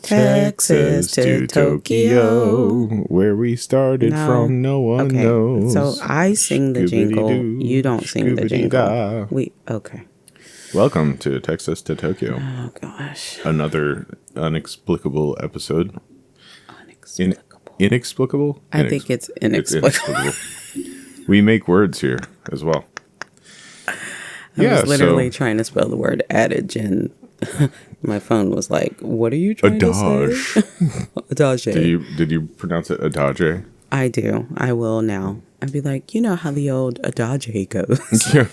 Texas to Tokyo, where we started from, no one knows. So I sing the jingle, you don't sing the jingle. Welcome to Texas to Tokyo. Oh gosh. Another inexplicable episode. Inexplicable? I think it's inexplicable. We make words here as well. I was literally trying to spell the word adage, and my phone was like, "What are you trying to say?" Adage. Did you pronounce it adage? I do. I will now. I'd be like, you know how the old adage goes. Yeah.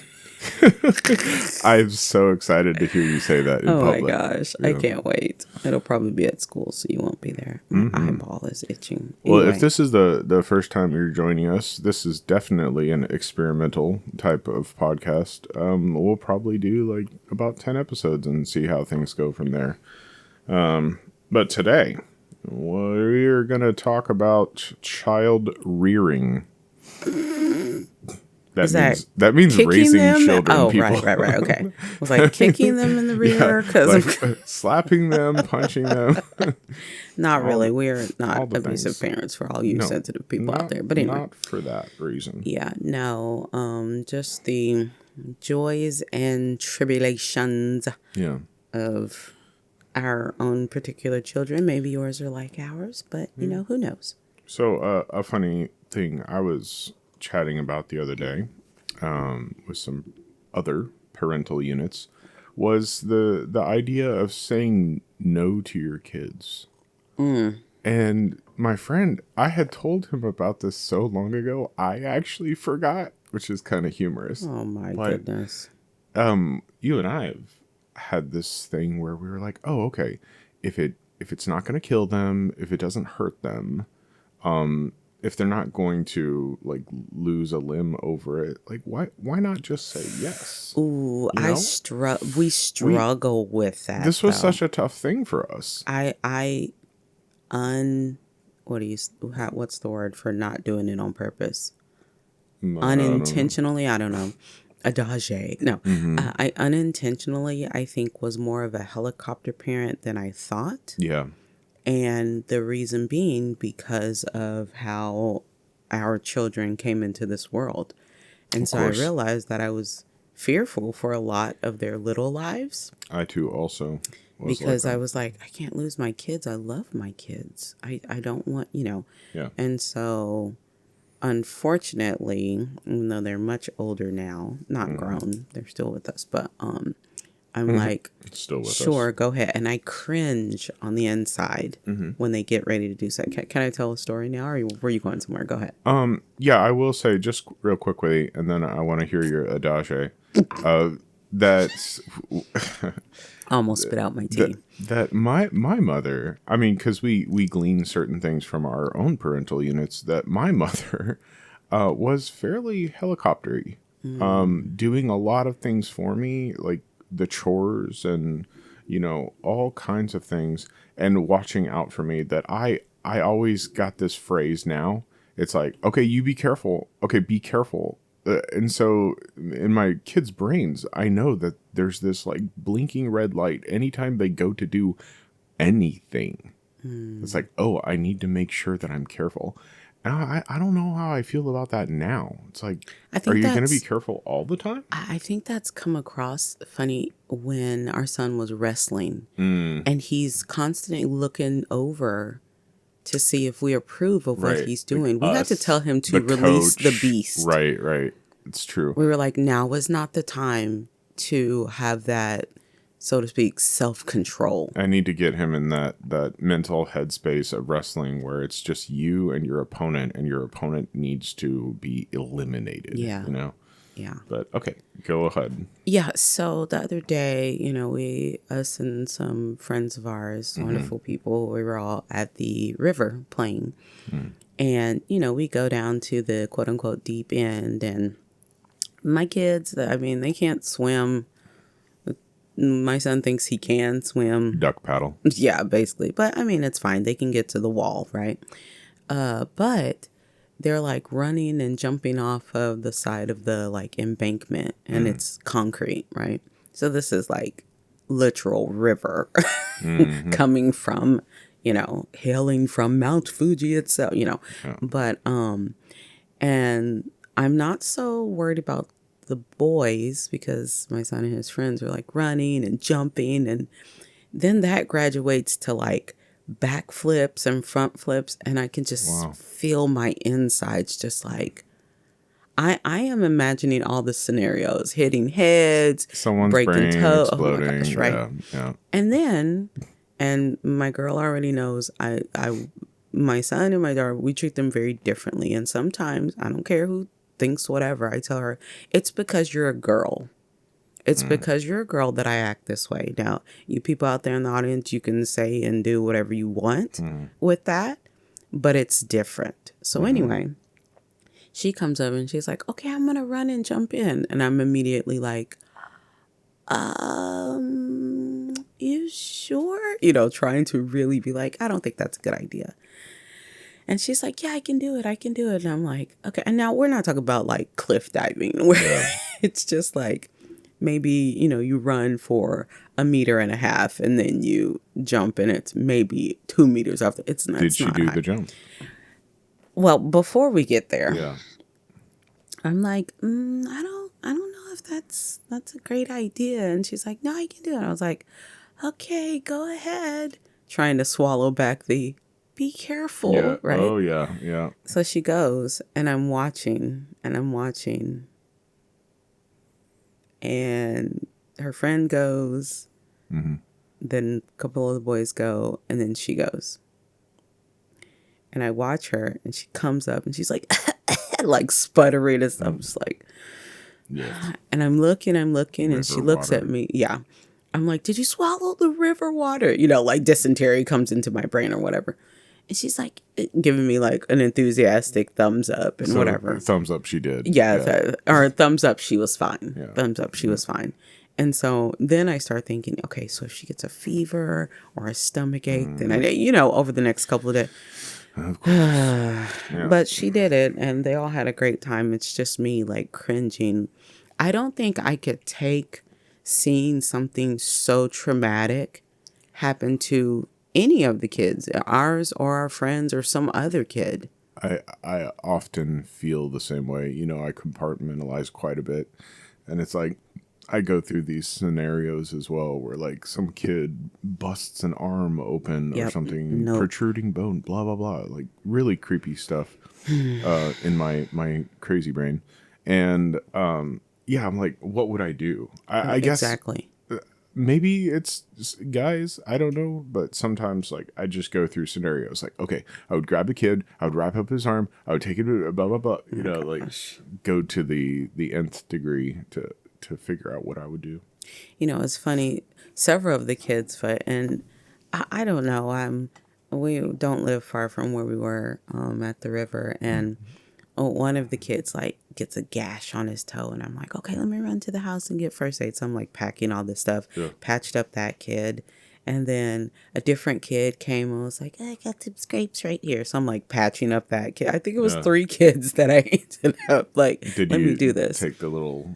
I'm so excited to hear you say that in public. My gosh. Yeah. I can't wait. It'll probably be at school, so you won't be there. My eyeball is itching. Anyway. Well, if this is the first time you're joining us, this is definitely an experimental type of podcast. We'll probably do like about 10 episodes and see how things go from there. But today, we're going to talk about child rearing. That means raising them? children. People. Right. Okay. I was like kicking them in the rear slapping them, punching them. Not really. We're not abusive parents for all you sensitive people out there. But anyway, not for that reason. Yeah. No. Just the joys and tribulations. Yeah. Of our own particular children. Maybe yours are like ours, but you know, who knows? So a funny thing I was chatting about the other day with some other parental units was the idea of saying no to your kids. And my friend, I had told him about this so long ago, I actually forgot, which is kind of humorous. Oh my goodness. You and I have had this thing where we were like, oh, okay, if it's not going to kill them, if it doesn't hurt them, if they're not going to like lose a limb over it, like why not just say yes? Ooh, you know? We struggle with that. This was such a tough thing for us. What's the word for not doing it on purpose? Unintentionally, I don't know. Adage. No, I unintentionally, I think, was more of a helicopter parent than I thought. Yeah. And the reason being because of how our children came into this world. And so I realized that I was fearful for a lot of their little lives. I too also was because I was like, I can't lose my kids. I love my kids. I don't want, Yeah. And so unfortunately, even though they're much older now, not grown, they're still with us, but I'm like, still with sure, us. Go ahead. And I cringe on the inside when they get ready to do so. Can I tell a story now, or were you going somewhere? Go ahead. Yeah, I will say just real quickly, and then I want to hear your adage. That's almost spit out my tea. That my mother, I mean, because we glean certain things from our own parental units, that my mother was fairly helicoptery, doing a lot of things for me, like the chores and all kinds of things, and watching out for me. That I always got this phrase now. It's like, okay, you be careful. Okay, be careful. And so in my kids' brains, I know that there's this like blinking red light anytime they go to do anything. It's like, oh, I need to make sure that I'm careful. And I don't know how I feel about that now. It's like, are you going to be careful all the time? I think that's come across funny when our son was wrestling. And he's constantly looking over to see if we approve of what he's doing. We had to tell him to release the beast. Right. It's true. We were like, now is not the time to have that, so to speak, self-control. I need to get him in that mental headspace of wrestling where it's just you and your opponent needs to be eliminated. Yeah. Yeah. But okay, go ahead. Yeah. So the other day, us and some friends of ours, wonderful people, we were all at the river playing. And, we go down to the quote unquote deep end, and my kids, they can't swim. My son thinks he can swim. Duck paddle. Yeah, basically. But it's fine. They can get to the wall, right? But they're like running and jumping off of the side of the like embankment, and it's concrete, right? So this is like literal river coming from, hailing from Mount Fuji itself, Yeah. but, and I'm not so worried about the boys because my son and his friends are like running and jumping, and then that graduates to like backflips and front flips, and I can just Wow. feel my insides just like I am imagining all the scenarios, hitting heads, Someone's breaking brain toe. Oh my exploding. gosh, right? Yeah. Yeah. And then, and my girl already knows my son and my daughter, we treat them very differently. And sometimes I don't care who thinks whatever. I tell her, it's because you're a girl. It's because you're a girl that I act this way. Now, you people out there in the audience, you can say and do whatever you want with that, but it's different. So anyway, she comes up and she's like, okay, I'm going to run and jump in. And I'm immediately like, you sure? Trying to really be like, I don't think that's a good idea. And she's like, yeah, I can do it. I can do it. And I'm like, okay. And now we're not talking about like cliff diving where it's just like, maybe, you run for 1.5 meters and then you jump and it's maybe 2 meters off. Did she do the jump? Well, before we get there, Yeah. I'm like, I don't know if that's a great idea. And she's like, no, I can do it. I was like, okay, go ahead. Trying to swallow back the be careful, Yeah. right? Oh, yeah. Yeah. So she goes and I'm watching. And her friend goes. Then a couple of the boys go. And then she goes. And I watch her and she comes up and she's like, like sputtering and stuff. I'm just like, Yeah. and I'm looking and she looks water. at me. Yeah. I'm like, did you swallow the river water? Like dysentery comes into my brain or whatever. And she's like giving me like an enthusiastic thumbs up and whatever. Thumbs up she did. Yeah. Or thumbs up, she was fine. Yeah. Thumbs up, she was fine. And so then I start thinking, okay, so if she gets a fever or a stomach ache, then over the next couple of days. Of course. Yeah. But she did it and they all had a great time. It's just me like cringing. I don't think I could take seeing something so traumatic happen to any of the kids, ours or our friends or some other kid. I often feel the same way. I compartmentalize quite a bit. And it's like, I go through these scenarios as well where like some kid busts an arm open or something, protruding bone, blah, blah, blah. Like really creepy stuff in my crazy brain. And yeah, I'm like, what would I do? I guess Exactly. Maybe it's guys, I don't know, but sometimes like I just go through scenarios like, okay, I would grab the kid, I would wrap up his arm, I would take it to blah blah blah, like go to the nth degree to figure out what I would do. It's funny, several of the kids, and I don't know, we don't live far from where we were at the river, and one of the kids like gets a gash on his toe, and I'm like, okay, let me run to the house and get first aid. So I'm like packing all this stuff, patched up that kid, and then a different kid came and was like, I got some scrapes right here. So I'm like patching up that kid. I think it was 3 kids that I ended up like, let me do this. Take the little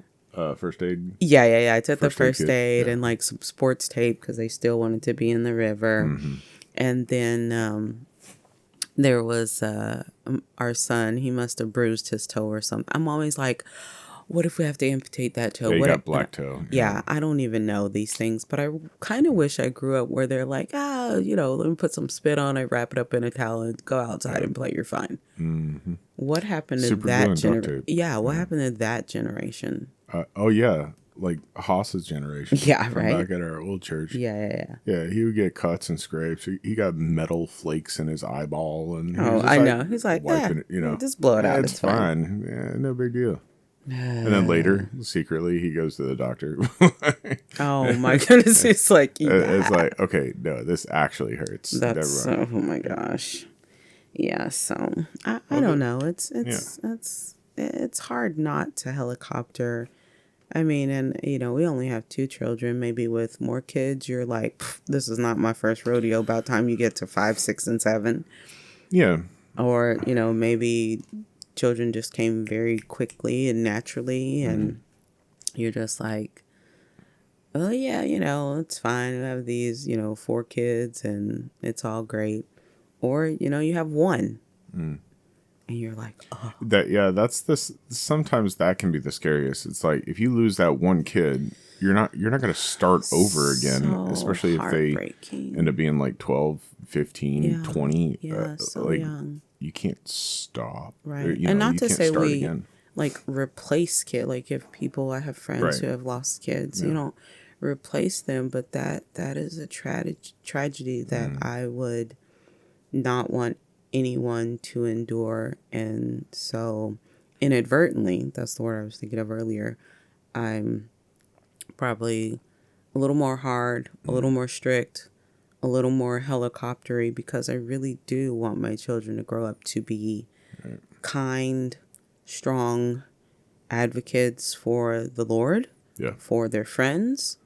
first aid? Yeah. I took the first aid and like some sports tape because they still wanted to be in the river. And then there was our son. He must have bruised his toe or something. I'm always like, what if we have to amputate that toe? Yeah, you got black toe. Yeah, I don't even know these things, but I kind of wish I grew up where they're like, let me put some spit on it, wrap it up in a towel, and go outside and play. You're fine. What happened to that generation? Yeah, what happened to that generation? Oh yeah, like Haas's generation. Yeah, right. Back at our old church. Yeah. Yeah, he would get cuts and scrapes. He got metal flakes in his eyeball, and I know. He's like, wiping it. just blow it out. It's fine. Yeah, no big deal. And then later, secretly, he goes to the doctor. Oh my goodness! It's like, it's like, okay, no, this actually hurts. That's oh my gosh. Yeah. So I don't know. It's hard not to helicopter. I mean, and we only have 2 children. Maybe with more kids, you're like, this is not my first rodeo. About time you get to 5, 6, and 7. Yeah. Or maybe children just came very quickly and naturally, and you're just like, oh yeah, it's fine. I have these, 4 kids and it's all great. Or, you have one and you're like, oh, That's this. Sometimes that can be the scariest. It's like if you lose that one kid, you're not going to start over again, so especially if they heartbreaking. end up being like 12, 15, Yeah. 20. Yeah, so like young. you can't stop. Right. And not you to can't say start we again. like replace kid. Like if people, I have friends Right. who have lost kids, Yeah. you don't replace them, but that is a tragedy that I would not want anyone to endure. And so inadvertently, that's the word I was thinking of earlier, I'm probably a little more hard, a little more strict, a little more helicoptery, because I really do want my children to grow up to be kind, strong advocates for the Lord, Yeah. for their friends,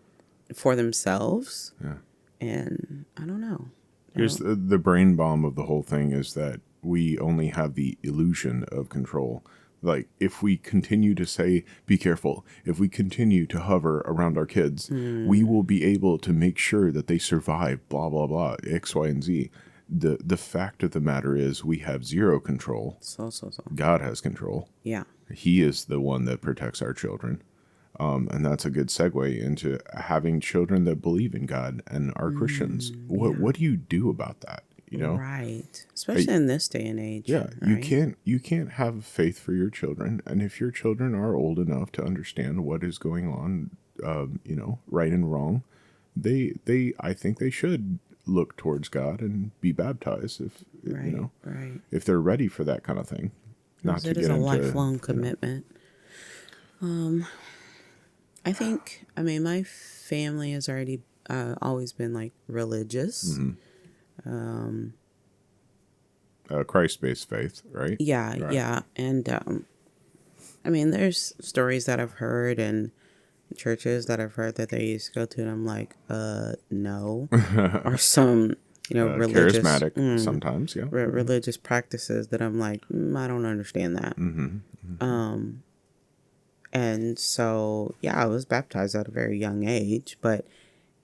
for themselves. Yeah. And I don't know. Here's the brain bomb of the whole thing is that we only have the illusion of control. Like, if we continue to say, be careful, if we continue to hover around our kids, we will be able to make sure that they survive, blah, blah, blah, X, Y, and Z. The fact of the matter is we have zero control. So. God has control. Yeah. He is the one that protects our children. And that's a good segue into having children that believe in God and are Christians. What do you do about that? Right. Especially in this day and age. Yeah, right? you can't have faith for your children, and if your children are old enough to understand what is going on, right and wrong, I think they should look towards God and be baptized Right. Right. if they're ready for that kind of thing. Not to It get is a into lifelong commitment. I think, my family has already always been like religious. Christ-based faith, right? Yeah, Right. yeah. And there's stories that I've heard and churches that I've heard that they used to go to, and I'm like, no. Or some, religious, Charismatic sometimes, yeah. religious practices that I'm like, I don't understand that. And so, yeah, I was baptized at a very young age, but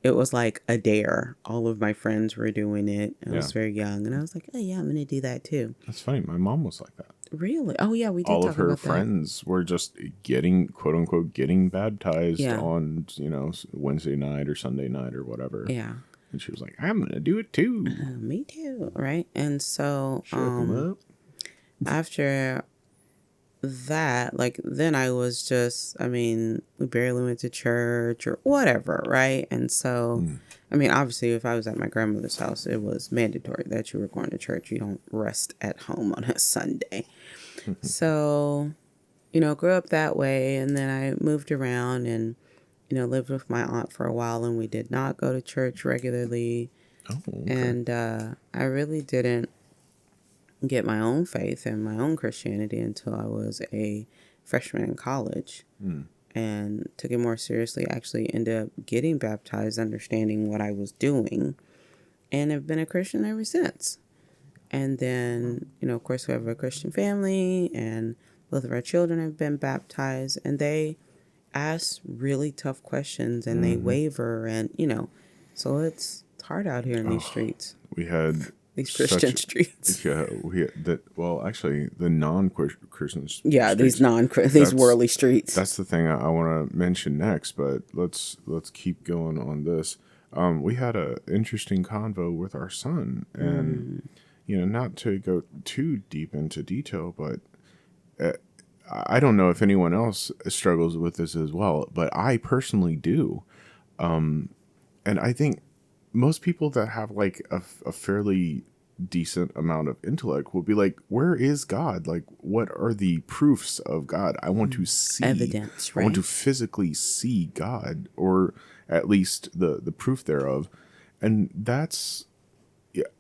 it was like a dare. All of my friends were doing it. I was very young, and I was like, oh, yeah, I'm going to do that too. That's funny. My mom was like that. Really? Oh, yeah, we did All talk of her about friends were just getting, quote unquote, getting baptized Yeah. on, Wednesday night or Sunday night or whatever. that. Yeah. And she was like, I'm going to do it too. Me too, right? And so Shook 'em up. after that, like, then I was just, we barely went to church or whatever, right? And so, obviously, if I was at my grandmother's house, it was mandatory that you were going to church. You don't rest at home on a Sunday. So, grew up that way. And then I moved around and, lived with my aunt for a while, and we did not go to church regularly. Oh, okay. And I really didn't get my own faith and my own Christianity until I was a freshman in college, and took it more seriously. Actually ended up getting baptized, understanding what I was doing, and have been a Christian ever since. And then, of course, we have a Christian family, and both of our children have been baptized, and they ask really tough questions, and they waver, and, so it's hard out here in these streets. We had These Christian streets. Yeah, we had that. Well, actually, the non-Christian. Yeah, streets, these worldly streets. That's the thing I want to mention next. But let's keep going on this. We had a interesting convo with our son, and not to go too deep into detail, but I don't know if anyone else struggles with this as well, but I personally do, and I think most people that have like a fairly decent amount of intellect will be like, where is God? Like, what are the proofs of God? I want to see evidence, right? I want to physically see God, or at least the proof thereof. And that's,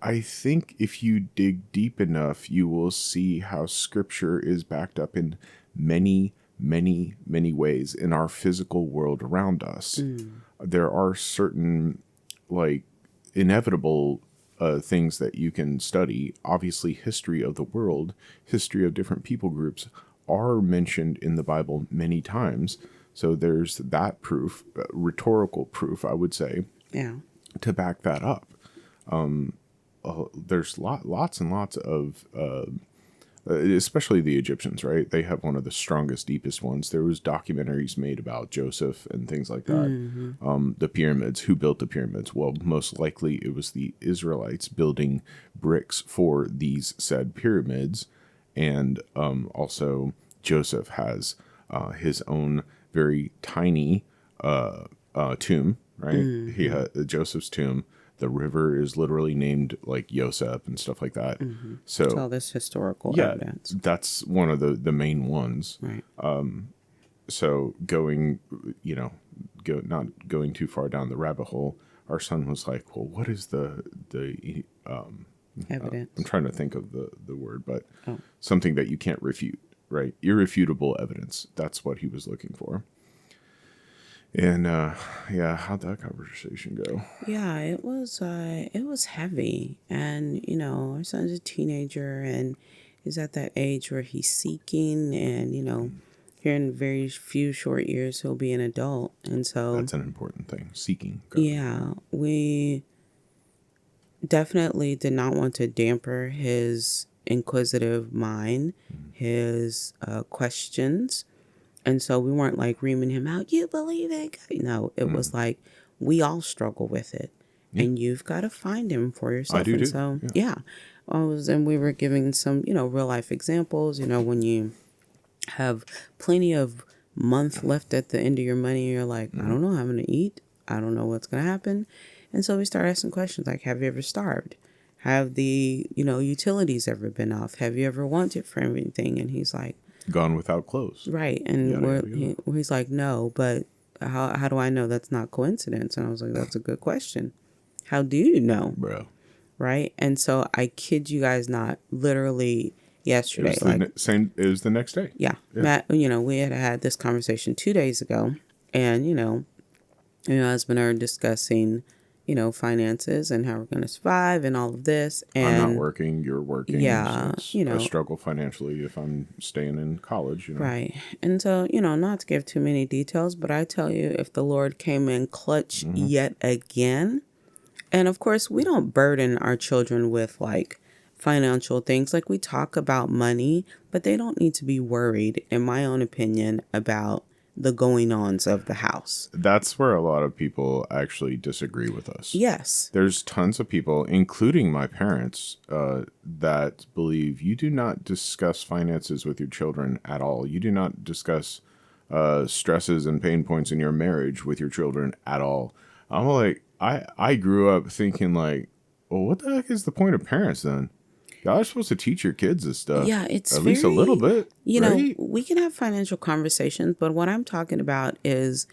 I think if you dig deep enough, you will see how scripture is backed up in many, many, many ways in our physical world around us. There are certain like inevitable things that you can study. Obviously, history of the world, history of different people groups are mentioned in the Bible many times. So there's that proof, rhetorical proof, I would say, Yeah. to back that up. There's lots and lots of, especially the Egyptians, right? They have one of the strongest, deepest ones. There was documentaries made about Joseph and things like that. The pyramids, who built the pyramids? Well, most likely it was the Israelites building bricks for these said pyramids. And also Joseph has his own very tiny tomb, right? He had Joseph's tomb. The river is literally named like Yosef and stuff like that. So all this historical evidence. That's one of the main ones. Right. So going, not going too far down the rabbit hole, our son was like, well, what is the Evidence. I'm trying to think of the word, but something that you can't refute, right? Irrefutable evidence. That's what he was looking for. And how'd that conversation go? Yeah, it was heavy. And, our son's a teenager and he's at that age where he's seeking, and, here in very few short years he'll be an adult. And so that's an important thing. Seeking. Yeah, we definitely did not want to damper his inquisitive mind, his questions. And so we weren't like reaming him out, you believe it? No, it was like, we all struggle with it. Yeah. And you've got to find him for yourself. I do. And so, and we were giving some, real life examples, when you have plenty of month left at the end of your money, you're like, I don't know how I'm going to eat. I don't know what's going to happen. And so we started asking questions like, have you ever starved? Have the, utilities ever been off? Have you ever wanted for anything? And he's like, gone without clothes. Right. And he's like, no, but how do I know that's not coincidence? And I was like, that's a good question. How do you know? Bro. Right. And so I kid you guys not, literally yesterday. It was the next day. Yeah. Matt, we had this conversation 2 days ago, and, my husband and I are discussing, finances and how we're going to survive and all of this. And I'm not working, you're working. Yeah. So I struggle financially if I'm staying in college, Right. And so, not to give too many details, but I tell you, if the Lord came in clutch yet again, and of course, we don't burden our children with like financial things. Like, we talk about money, but they don't need to be worried, in my own opinion, about the going-ons of the house. That's where a lot of people actually disagree with us. Yes. There's tons of people, including my parents, that believe you do not discuss finances with your children at all. You do not discuss stresses and pain points in your marriage with your children at all. I'm like, I grew up thinking like, well, what the heck is the point of parents then? Y'all are supposed to teach your kids this stuff. Yeah, it's at least a little bit. Right? We can have financial conversations, but what I'm talking about is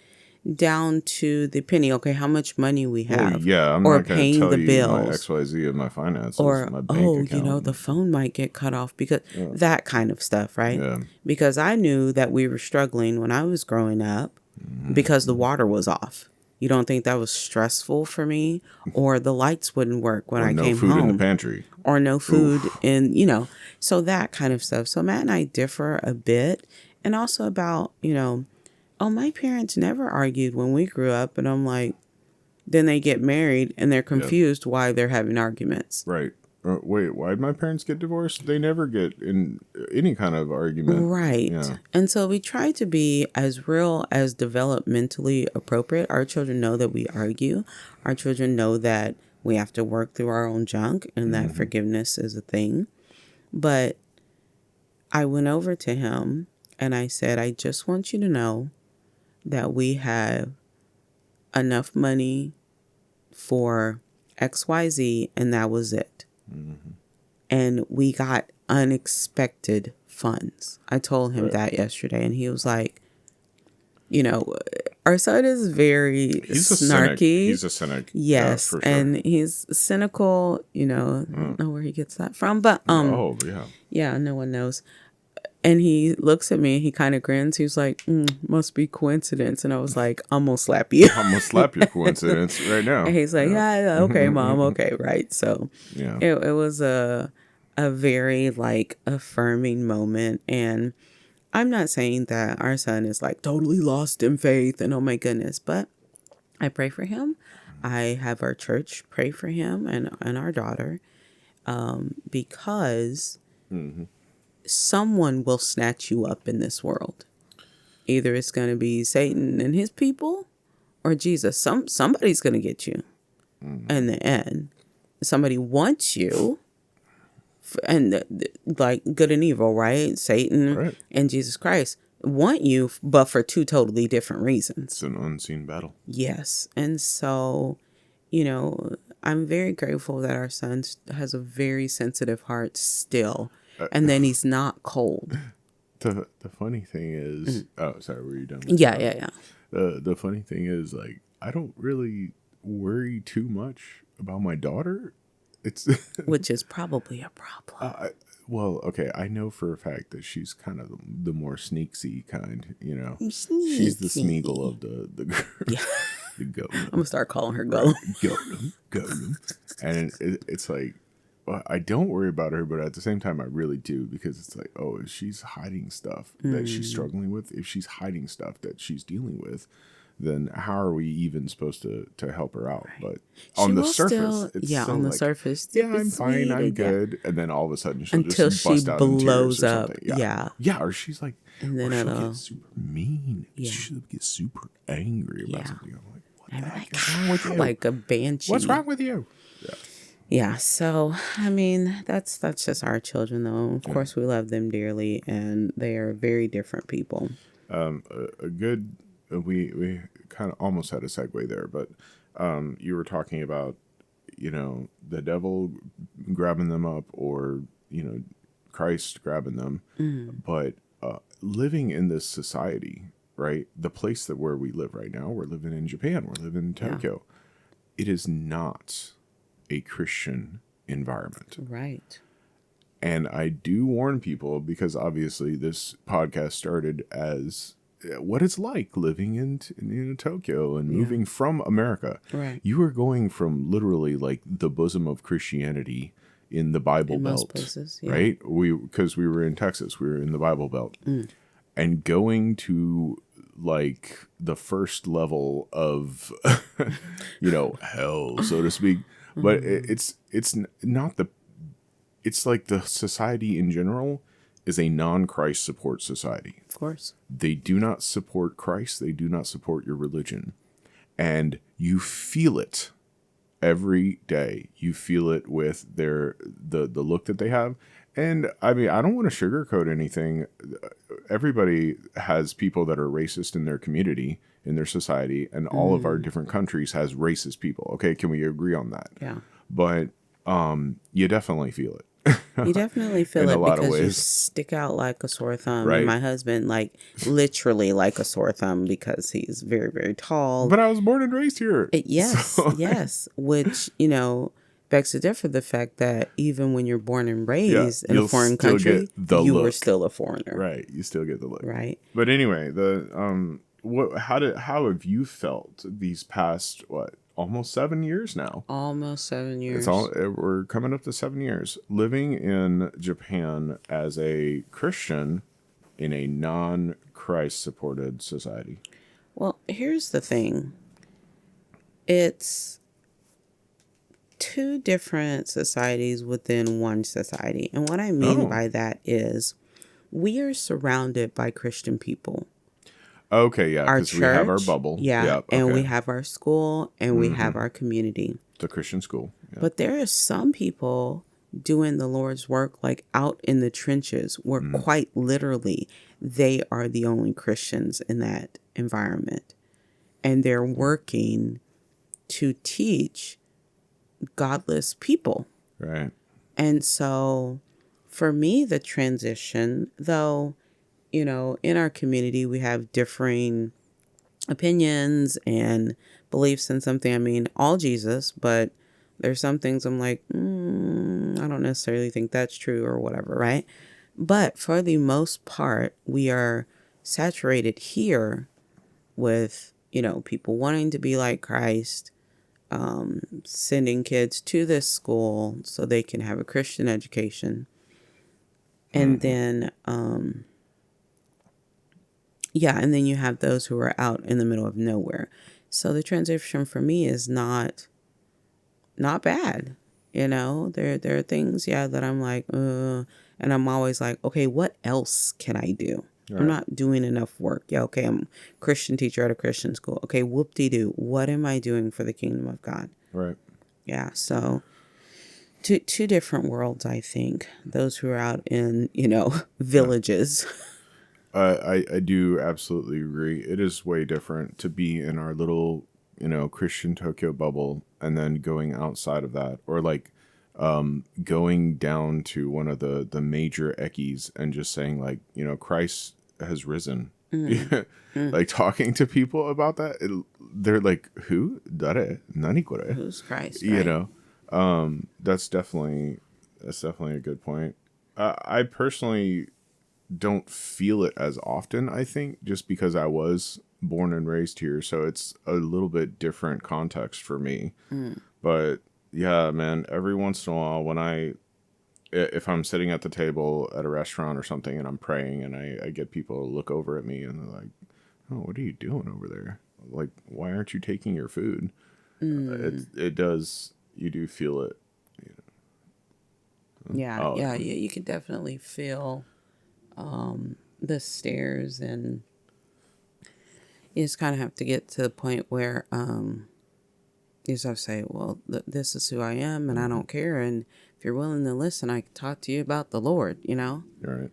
down to the penny. Okay, how much money we have? I'm or not going paying to tell the you bills, my XYZ of my finances, or my bank account. the phone might get cut off because that kind of stuff, right? Yeah. Because I knew that we were struggling when I was growing up because the water was off. You don't think that was stressful for me? Or the lights wouldn't work when I came home. No food in the pantry. Or no food in, so that kind of stuff. So Matt and I differ a bit. And also about, my parents never argued when we grew up. And I'm like, then they get married and they're confused why they're having arguments. Right. Wait, why did my parents get divorced? They never get in any kind of argument. Right. Yeah. And so we try to be as real as developmentally appropriate. Our children know that we argue. Our children know that we have to work through our own junk and that forgiveness is a thing. But I went over to him and I said, I just want you to know that we have enough money for XYZ and that was it. And we got unexpected funds. I told him that yesterday, and he was like, our son is very snarky. He's a cynic. Yes, for sure. And he's cynical. I don't know where he gets that from, but yeah, no one knows. And he looks at me, he kind of grins. He was like, must be coincidence. And I was like, I'm going to slap you. I'm going to slap your coincidence right now. And he's like, yeah, okay, Mom, okay, right. So it was a very, like, affirming moment. And I'm not saying that our son is like totally lost in faith and oh my goodness, but I pray for him. I have our church pray for him and our daughter, because someone will snatch you up in this world. Either it's going to be Satan and his people or Jesus. Somebody's going to get you in the end. Somebody wants you, and like good and evil, right? Satan Right. and Jesus Christ want you, but for two totally different reasons. It's an unseen battle. Yes. And so, I'm very grateful that our son has a very sensitive heart still, and then he's not cold. The funny thing is, oh, sorry, were you done? With Yeah, that? yeah. The funny thing is, like, I don't really worry too much about my daughter. It's Which is probably a problem. well, okay, I know for a fact that she's kind of the more sneaky kind. Sneaky. She's the Smeagol of the Yeah. the goat. I'm going to start calling her Gollum. Golem. And it's like, well, I don't worry about her, but at the same time, I really do, because it's like, oh, if she's hiding stuff that she's struggling with, if she's hiding stuff that she's dealing with, then how are we even supposed to help her out? But on the surface, it's so on the like, surface, yeah, I'm fine, I'm good, and then all of a sudden she'll until just she bust out in tears blows or up. something. Yeah. Or she's like, And then or she'll it'll- get super mean. Yeah. She'll get super angry about Yeah. something. I'm like, what I'm the heck like, is wrong with you? like a banshee. What's wrong with you? Yeah, so I mean that's just our children, though. Of course, we love them dearly, and they are very different people. A good we kind of almost had a segue there, but you were talking about the devil grabbing them up, or Christ grabbing them, but living in this society, right? The place where we live right now, we're living in Japan, we're living in Tokyo. It is not a Christian environment. Right. And I do warn people, because obviously this podcast started as what it's like living in Tokyo and moving from America. Right. You are going from literally like the bosom of Christianity in the Bible In Belt, most places, yeah. right? Because we were in Texas, we were in the Bible Belt, and going to like the first level of hell, so to speak. But it's not the. It's like the society in general is a non-Christ support society. Of course. They do not support Christ. They do not support your religion. And you feel it every day. You feel it with the look that they have. And I mean, I don't want to sugarcoat anything. Everybody has people that are racist in their community, in their society, and all of our different countries has racist people. Okay, can we agree on that? Yeah. But you definitely feel it. You definitely feel In it a lot of because you ways. stick out like a sore thumb. Right. And my husband, like literally like a sore thumb, because he's very, very tall. But I was born and raised here. Yes, yes. Which, begs to differ the fact that even when you're born and raised in a you'll foreign still country, get the you were look. still a foreigner. Right. You still get the look. Right. But anyway, how have you felt these past almost 7 years now? Almost 7 years. We're coming up to 7 years living in Japan as a Christian in a non-Christ supported society. Well, here's the thing. It's two different societies within one society. And what I mean by that is we are surrounded by Christian people. Okay, yeah, Our because church, we have our bubble. yeah, Yep, and we okay. have our school, and we have our community. The Christian school. Yeah. But there are some people doing the Lord's work like out in the trenches where quite literally they are the only Christians in that environment. And they're working to teach godless people. Right. And so for me, the transition, though, in our community, we have differing opinions and beliefs in something. I mean, all Jesus, but there's some things I'm like, I don't necessarily think that's true or whatever, right? But for the most part, we are saturated here with, people wanting to be like Christ, sending kids to this school so they can have a Christian education. And then Yeah, and then you have those who are out in the middle of nowhere. So the transition for me is not bad. There are things, that I'm like, and I'm always like, okay, what else can I do? Right. I'm not doing enough work. Yeah, okay, I'm a Christian teacher at a Christian school. Okay, whoop-de-doo. What am I doing for the kingdom of God? Right. Yeah, so two different worlds, I think. Those who are out in, villages. I do absolutely agree. It is way different to be in our little, Christian Tokyo bubble and then going outside of that, or like going down to one of the major ekis and just saying like, Christ has risen. Like talking to people about that, they're like, who? Dare? Nani kore? Who's Christ? Right? That's definitely a good point. I personally don't feel it as often, I think, just because I was born and raised here, so it's a little bit different context for me. But yeah, man, every once in a while when if I'm sitting at the table at a restaurant or something and I'm praying and I get people to look over at me and they're like, oh, what are you doing over there? Like, why aren't you taking your food? It does, you do feel it. Yeah, you can definitely feel the stares, and you just kind of have to get to the point where you just have to say, well, this is who I am, and I don't care, and if you're willing to listen, I can talk to you about the Lord, All right.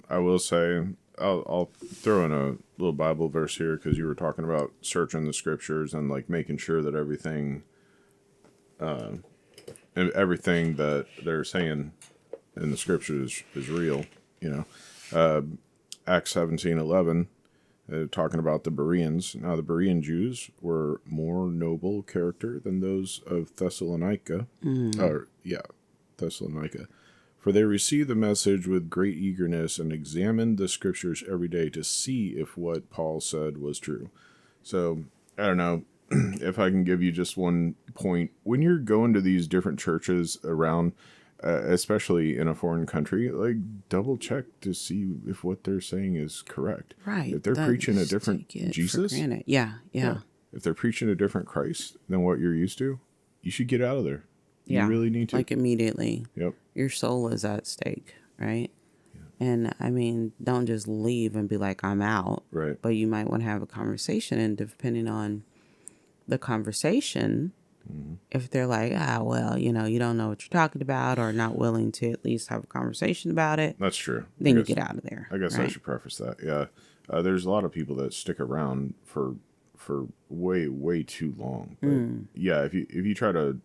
I will say, I'll throw in a little Bible verse here because you were talking about searching the scriptures and like making sure that everything that they're saying in the scriptures is real. Acts 17:11, talking about the Bereans. Now the Berean Jews were more noble character than those of Thessalonica. Thessalonica. For they received the message with great eagerness and examined the scriptures every day to see if what Paul said was true. So, I don't know if I can give you just one point. When you're going to these different churches around, especially in a foreign country, like double check to see if what they're saying is correct. Right. If they're preaching a different Jesus, yeah. If they're preaching a different Christ than what you're used to, you should get out of there. Yeah, you really need to. Like immediately. Yep. Your soul is at stake, right? Yeah. And I mean, don't just leave and be like, I'm out. Right. But you might want to have a conversation, and depending on the conversation, if they're like, well, you don't know what you're talking about, or not willing to at least have a conversation about it. That's true. Then you get out of there. I guess right? I should preface that. Yeah. There's a lot of people that stick around for way, way too long. But yeah, if you try to,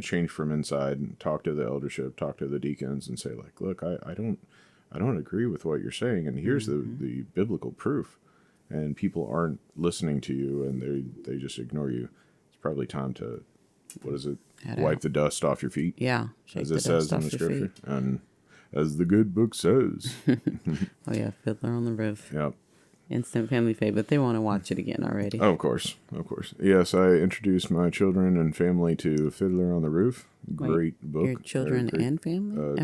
change from inside and talk to the eldership, talk to the deacons and say like, look, I don't agree with what you're saying. And here's the biblical proof. And people aren't listening to you and they just ignore you. It's probably time to, what is it? Wipe the dust off your feet. Yeah. As it says in the scripture. And as the good book says. Oh yeah. Fiddler on the Roof. Yep. Instant family favorite. They want to watch it again already. Oh, of course. Yes, I introduced my children and family to Fiddler on the Roof. Great book. Your children and family?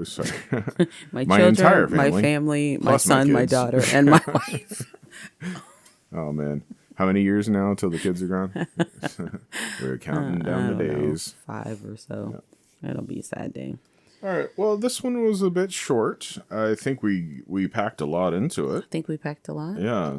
Sorry. my children, entire family. My family, my son, my daughter, and my wife. Oh, man. How many years now till the kids are gone? We're counting down the days. 5 or so. Yeah. It'll be a sad day. All right. Well, this one was a bit short. I think we packed a lot into it. I think we packed a lot. Yeah.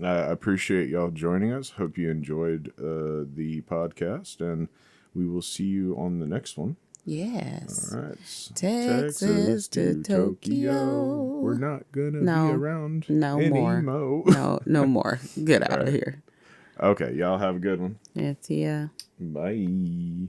I appreciate y'all joining us. Hope you enjoyed the podcast, and we will see you on the next one. Yes. All right. Texas to Tokyo. We're not gonna be around more. No more. Get out of here. Okay. Y'all have a good one. Yeah. See ya. Bye.